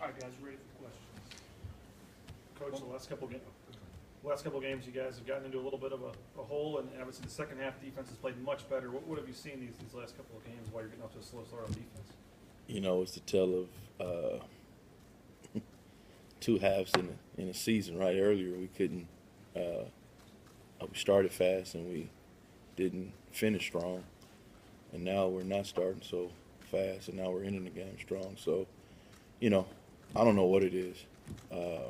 All right, guys, ready for questions? Coach, the last couple of games, you guys have gotten into a little bit of a hole, and obviously the second half defense has played much better. What have you seen these last couple of games while you're getting off to a slow start on defense? You know, it's the tale of two halves in a season. Right, earlier we couldn't. We started fast and we didn't finish strong, and now we're not starting so fast, and now we're ending the game strong. So, you know, I don't know what it is. I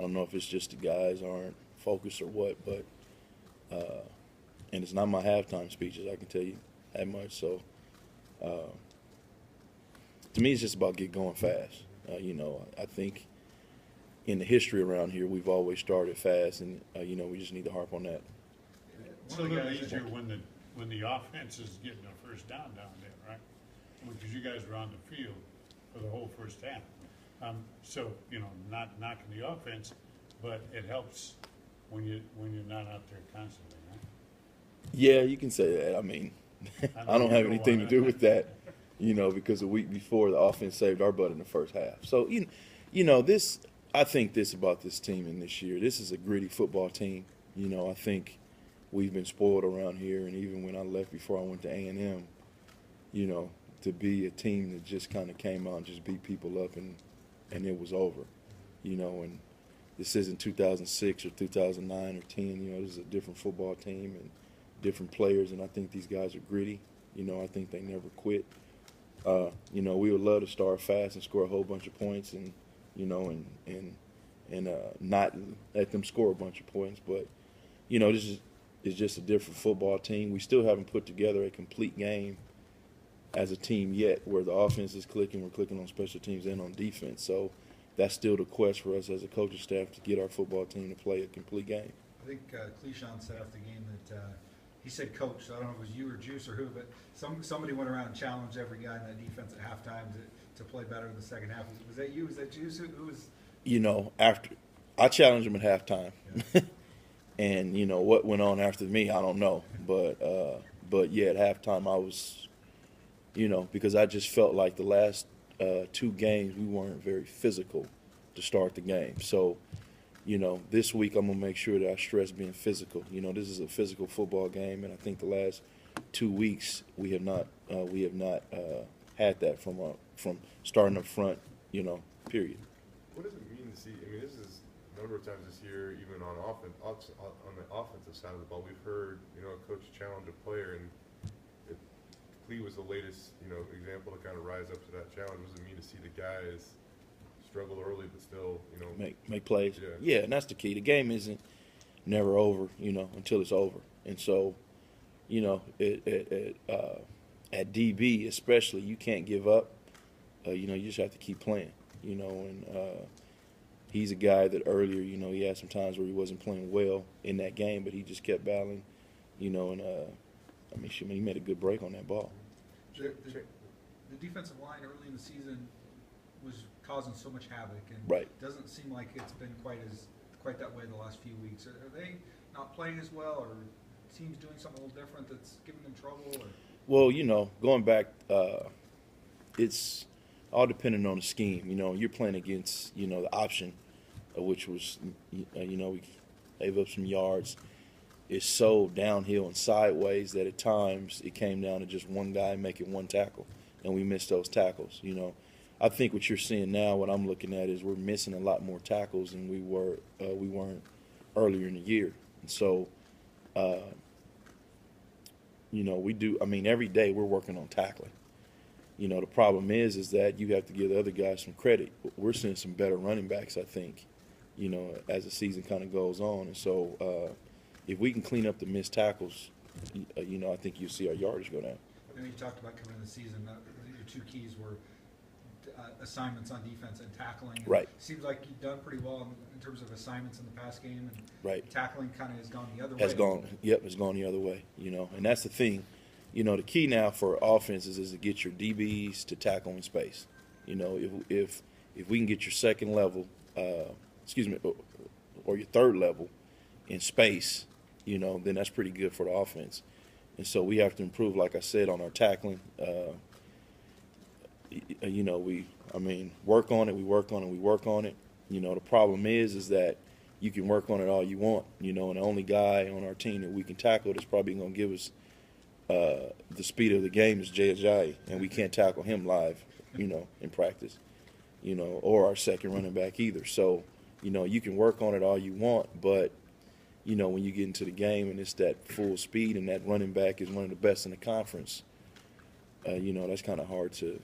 don't know if it's just the guys aren't focused or what, but and it's not my halftime speeches, I can tell you that much. So to me, it's just about get going fast. You know, I think in the history around here, we've always started fast, and you know, we just need to harp on that. It's a little easier when the offense is getting a first down there, right? Because you guys were on the field for the whole first half. So, you know, not knocking the offense, but it helps when you're not out there constantly, right? Yeah, you can say that. I mean, I don't have anything to do with that, you know, because a week before the offense saved our butt in the first half. So, you know, I think this about this team in this year. This is a gritty football team. You know, I think we've been spoiled around here, and even when I left before I went to A&M, you know, to be a team that just kind of came out and just beat people up and it was over, you know, and this isn't 2006 or 2009 or 10, you know, this is a different football team and different players, and I think these guys are gritty. You know, I think they never quit. You know, we would love to start fast and score a whole bunch of points and, you know, and not let them score a bunch of points, but, you know, this is just a different football team. We still haven't put together a complete game as a team yet, where the offense is clicking, we're clicking on special teams and on defense. So that's still the quest for us as a coaching staff to get our football team to play a complete game. I think Cleashon said after the game that he said, "Coach," so I don't know if it was you or Juice or who, but somebody went around and challenged every guy in that defense at halftime to play better in the second half. Was that you? Was that Juice? Who was? You know, after I challenged him at halftime, yeah. And you know what went on after me, I don't know, but yeah, at halftime I was. You know, because I just felt like the last two games we weren't very physical to start the game. So, you know, this week I'm going to make sure that I stress being physical. You know, this is a physical football game, and I think the last 2 weeks we have not had that from starting up front, you know, period. What does it mean to see? I mean, this is a number of times this year, even on the offensive side of the ball, we've heard, you know, a coach challenge a player, and Lee was the latest, you know, example to kind of rise up to that challenge. What does it mean to see the guys struggle early but still, you know, make plays? Yeah, and that's the key. The game isn't never over, you know, until it's over. And so, you know, at DB especially, you can't give up. You know, you just have to keep playing. You know, and he's a guy that earlier, you know, he had some times where he wasn't playing well in that game, but he just kept battling. You know, and I mean, he made a good break on that ball. The defensive line early in the season was causing so much havoc, and right. It doesn't seem like it's been quite that way the last few weeks. Are they not playing as well, or teams doing something a little different that's giving them trouble? Or? Well, you know, going back, it's all dependent on the scheme. You know, you're playing against, you know, the option, which was, you know, we gave up some yards. It's so downhill and sideways that at times it came down to just one guy making one tackle, and we missed those tackles. You know, I think what you're seeing now, what I'm looking at, is we're missing a lot more tackles than we weren't earlier in the year. And so, you know, we do. I mean, every day we're working on tackling. You know, the problem is that you have to give the other guys some credit. We're seeing some better running backs, I think, you know, as the season kind of goes on, and so. If we can clean up the missed tackles, you know, I think you'll see our yardage go down. I know you talked about coming into the season. Your two keys were assignments on defense and tackling. And right. It seems like you've done pretty well in terms of assignments in the pass game, and right. Tackling kind of has gone the other way. It's gone the other way. You know, and that's the thing. You know, the key now for offenses is to get your DBs to tackle in space. You know, if we can get your second level, or your third level in space, you know, then that's pretty good for the offense. And so we have to improve, like I said, on our tackling. you know, work on it, we work on it, we work on it. You know, the problem is that you can work on it all you want, you know, and the only guy on our team that we can tackle that's probably going to give us the speed of the game is Jay Ajayi, and we can't tackle him live, you know, in practice, you know, or our second running back either. So, you know, you can work on it all you want, but, you know, when you get into the game and it's that full speed and that running back is one of the best in the conference, you know, that's kind of hard to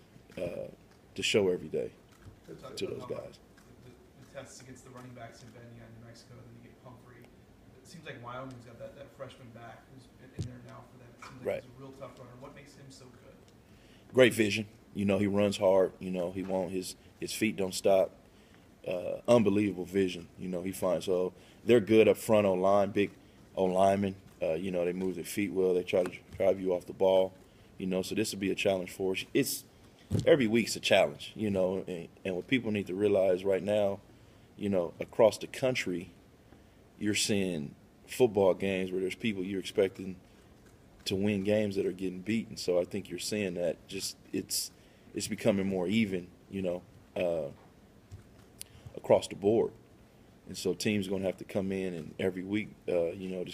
show every day to those guys. The tests against the running backs in Benya and New Mexico, then you get Pumphrey. It seems like Wyoming's got that freshman back who's been in there now for them. It seems like Right. he's a real tough runner. What makes him so good? Great vision. You know, he runs hard. You know, his feet don't stop. Unbelievable vision. You know, he finds. So they're good up front on line, big on linemen. You know, they move their feet well. They try to drive you off the ball. You know, so this will be a challenge for us. It's every week's a challenge. You know, and what people need to realize right now, you know, across the country, you're seeing football games where there's people you're expecting to win games that are getting beaten. So I think you're seeing that just it's becoming more even, you know, across the board. And so teams are going to have to come in and every week, you know,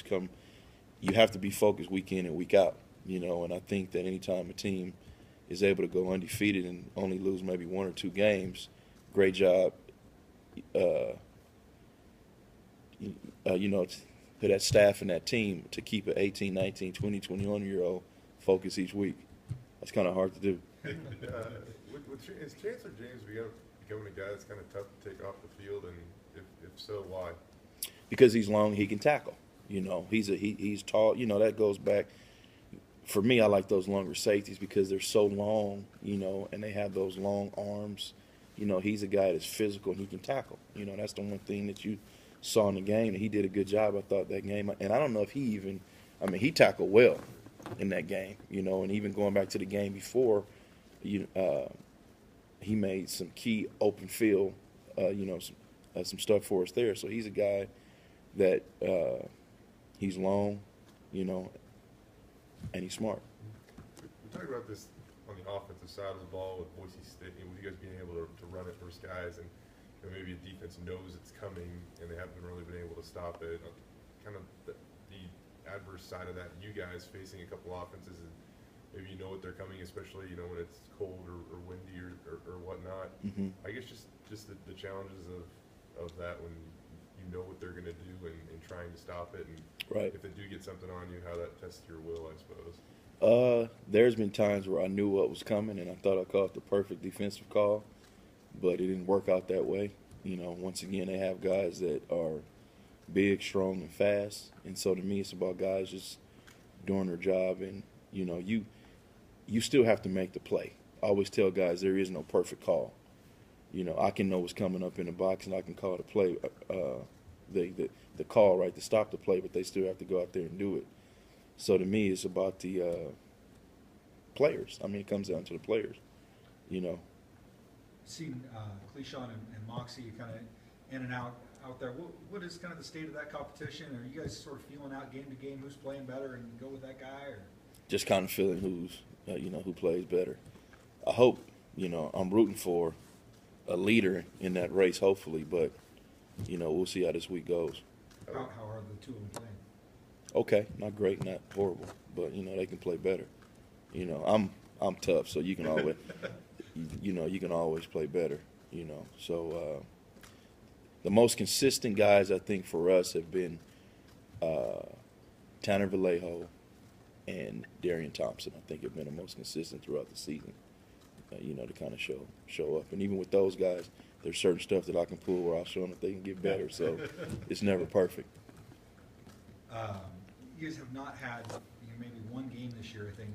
you have to be focused week in and week out, you know, and I think that anytime a team is able to go undefeated and only lose maybe one or two games, great job, you know, to that staff and that team to keep an 18, 19, 20, 21-year-old focused each week. That's kind of hard to do. Is Chancellor James becoming a guy that's kind of tough to take off the field, and if so, why? Because he's long, he can tackle. You know, he's tall. You know, that goes back. For me, I like those longer safeties because they're so long, you know, and they have those long arms. You know, he's a guy that's physical and he can tackle. You know, that's the one thing that you saw in the game, and he did a good job, I thought, that game. And I don't know if he tackled well in that game, you know, and even going back to the game before, he made some key open field, you know, some stuff for us there. So he's a guy that he's long, you know, and he's smart. We talked about this on the offensive side of the ball with Boise State, with you guys being able to run it versus guys, and you know, maybe a defense knows it's coming and they haven't really been able to stop it. Kind of the adverse side of that, you guys facing a couple offenses, and maybe you know what they're coming, especially you know when it's cold or windy or whatnot. Mm-hmm. I guess just the challenges of that when you know what they're going to do and trying to stop it, and Right. if they do get something on you, how that tests your will, I suppose. There's been times where I knew what was coming and I thought I caught the perfect defensive call, but it didn't work out that way. You know, once again, they have guys that are big, strong, and fast, and so to me, it's about guys just doing their job. And you know, you still have to make the play. I always tell guys there is no perfect call. You know, I can know what's coming up in the box and I can call the play, the call right to stop the play, but they still have to go out there and do it. So to me, it's about the players. I mean, it comes down to the players, you know. Seen Cleishon and Moxie kind of in and out there. What is kind of the state of that competition? Are you guys sort of feeling out game to game who's playing better and go with that guy? Or? Just kind of feeling who plays better. I hope, you know, I'm rooting for a leader in that race, hopefully, but, you know, we'll see how this week goes. How are the two of them playing? Okay, not great, not horrible, but, you know, they can play better. You know, I'm tough, so you can always, you can always play better, you know. So the most consistent guys, I think, for us have been Tanner Vallejo and Darian Thompson. I think have been the most consistent throughout the season, you know, to kind of show up. And even with those guys, there's certain stuff that I can pull where I'll show them that they can get better. So it's never perfect. You guys have not had maybe one game this year, I think,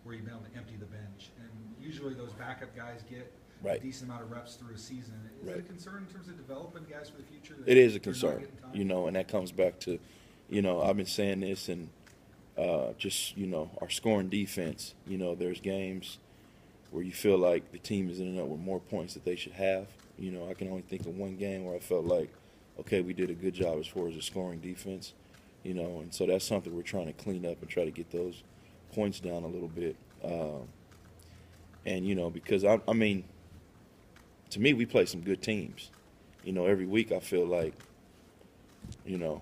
where you've been able to empty the bench. And usually those backup guys get Right. a decent amount of reps through a season. Is Right. it a concern in terms of developing guys for the future? It is a they're not concern, getting time? you know, and that comes back to, you know, I've been saying this and just, you know, our scoring defense. You know, there's games where you feel like the team is ending up with more points that they should have. You know, I can only think of one game where I felt like, okay, we did a good job as far as the scoring defense, you know, and so that's something we're trying to clean up and try to get those points down a little bit. And, you know, because I mean, to me, we play some good teams. You know, every week I feel like, you know,